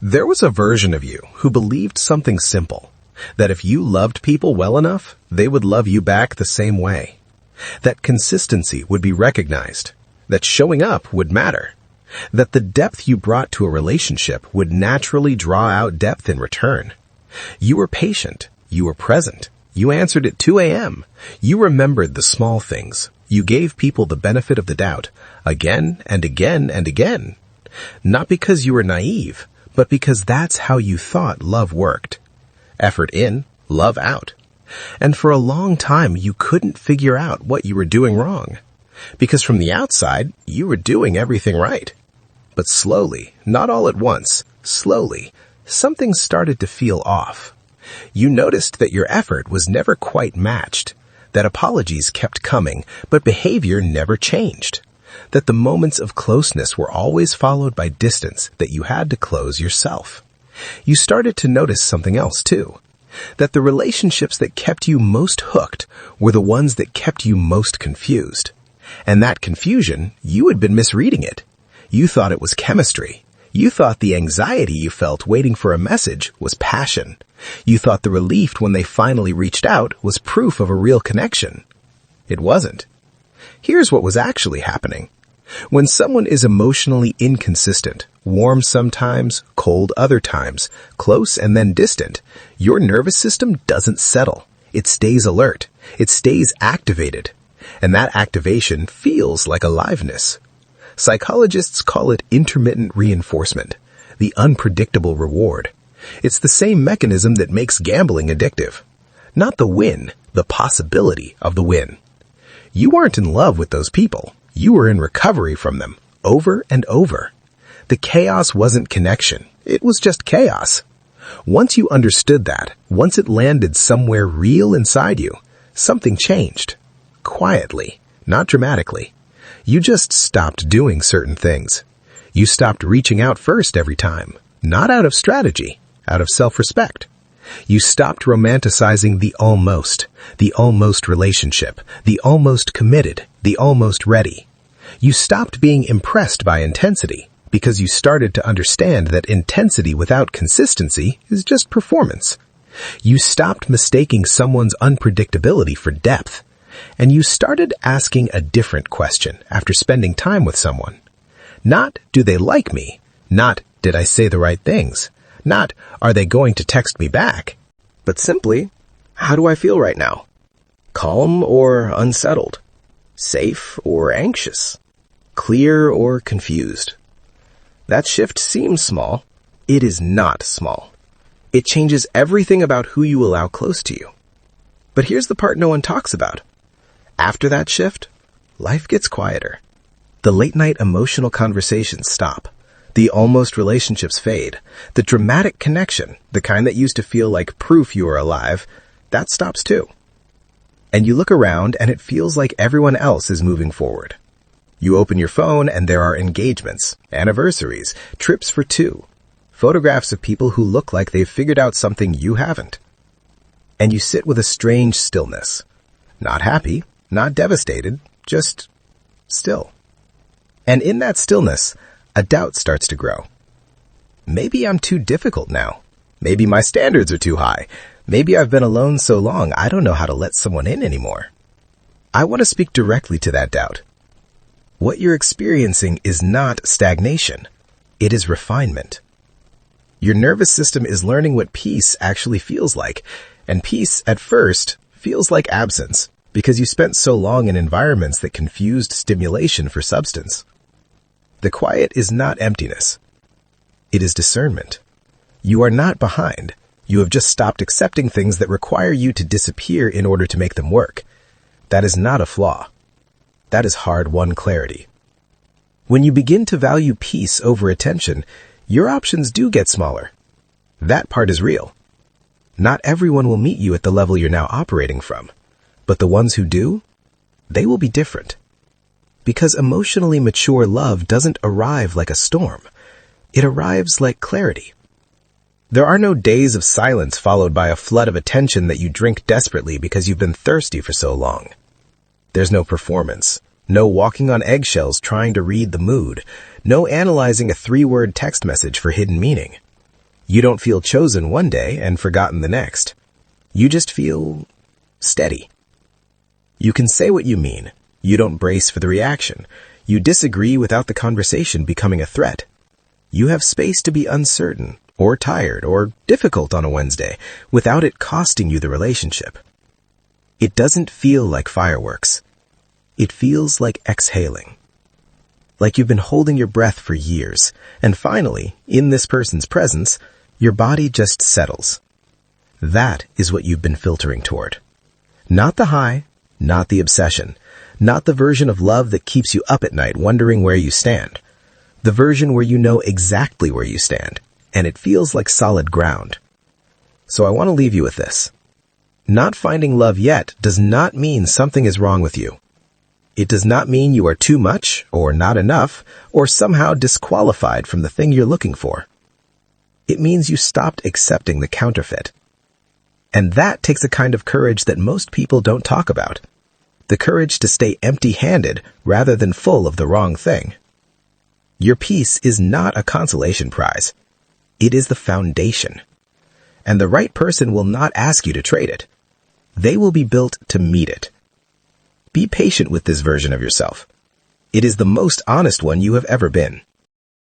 There was a version of you who believed something simple, that if you loved people well enough, they would love you back the same way. That consistency would be recognized, that showing up would matter, that the depth you brought to a relationship would naturally draw out depth in return. You were patient, you were present, you answered at 2 a.m., you remembered the small things, you gave people the benefit of the doubt, again and again and again. Not because you were naive, but because that's how you thought love worked. Effort in, love out. And for a long time, you couldn't figure out what you were doing wrong. Because from the outside, you were doing everything right. But slowly, not all at once, slowly, something started to feel off. You noticed that your effort was never quite matched, that apologies kept coming, but behavior never changed. That the moments of closeness were always followed by distance that you had to close yourself. You started to notice something else too, that the relationships that kept you most hooked were the ones that kept you most confused. And that confusion, you had been misreading it. You thought it was chemistry. You thought the anxiety you felt waiting for a message was passion. You thought the relief when they finally reached out was proof of a real connection. It wasn't. Here's what was actually happening. When someone is emotionally inconsistent, warm sometimes, cold other times, close and then distant, your nervous system doesn't settle. It stays alert. It stays activated. And that activation feels like aliveness. Psychologists call it intermittent reinforcement, the unpredictable reward. It's the same mechanism that makes gambling addictive. Not the win, the possibility of the win. You weren't in love with those people. You were in recovery from them, over and over. The chaos wasn't connection. It was just chaos. Once you understood that, once it landed somewhere real inside you, something changed. Quietly, not dramatically. You just stopped doing certain things. You stopped reaching out first every time, not out of strategy, out of self-respect. You stopped romanticizing the almost relationship, the almost committed, the almost ready. You stopped being impressed by intensity because you started to understand that intensity without consistency is just performance. You stopped mistaking someone's unpredictability for depth, and you started asking a different question after spending time with someone. Not, do they like me? Not, did I say the right things? Not, are they going to text me back? But simply, how do I feel right now? Calm or unsettled? Safe or anxious? Clear or confused? That shift seems small. It is not small. It changes everything about who you allow close to you. But here's the part no one talks about. After that shift, life gets quieter. The late-night emotional conversations stop. The almost relationships fade. The dramatic connection, the kind that used to feel like proof you are alive, that stops too. And you look around and it feels like everyone else is moving forward. You open your phone and there are engagements, anniversaries, trips for two, photographs of people who look like they've figured out something you haven't. And you sit with a strange stillness. Not happy, not devastated, just still. And in that stillness, a doubt starts to grow. Maybe I'm too difficult now. Maybe my standards are too high. Maybe I've been alone so long I don't know how to let someone in anymore. I want to speak directly to that doubt. What you're experiencing is not stagnation. It is refinement. Your nervous system is learning what peace actually feels like, and peace, at first, feels like absence, because you spent so long in environments that confused stimulation for substance. The quiet is not emptiness. It is discernment. You are not behind. You have just stopped accepting things that require you to disappear in order to make them work. That is not a flaw. That is hard-won clarity. When you begin to value peace over attention, your options do get smaller. That part is real. Not everyone will meet you at the level you're now operating from, but the ones who do, they will be different. Because emotionally mature love doesn't arrive like a storm. It arrives like clarity. There are no days of silence followed by a flood of attention that you drink desperately because you've been thirsty for so long. There's no performance, no walking on eggshells trying to read the mood, no analyzing a 3-word text message for hidden meaning. You don't feel chosen one day and forgotten the next. You just feel steady. You can say what you mean. You don't brace for the reaction. You disagree without the conversation becoming a threat. You have space to be uncertain, or tired, or difficult on a Wednesday, without it costing you the relationship. It doesn't feel like fireworks. It feels like exhaling. Like you've been holding your breath for years, and finally, in this person's presence, your body just settles. That is what you've been filtering toward. Not the high, not the obsession, not the version of love that keeps you up at night wondering where you stand. The version where you know exactly where you stand, and it feels like solid ground. So I want to leave you with this. Not finding love yet does not mean something is wrong with you. It does not mean you are too much, or not enough, or somehow disqualified from the thing you're looking for. It means you stopped accepting the counterfeit. And that takes a kind of courage that most people don't talk about. The courage to stay empty-handed rather than full of the wrong thing. Your peace is not a consolation prize. It is the foundation. And the right person will not ask you to trade it. They will be built to meet it. Be patient with this version of yourself. It is the most honest one you have ever been.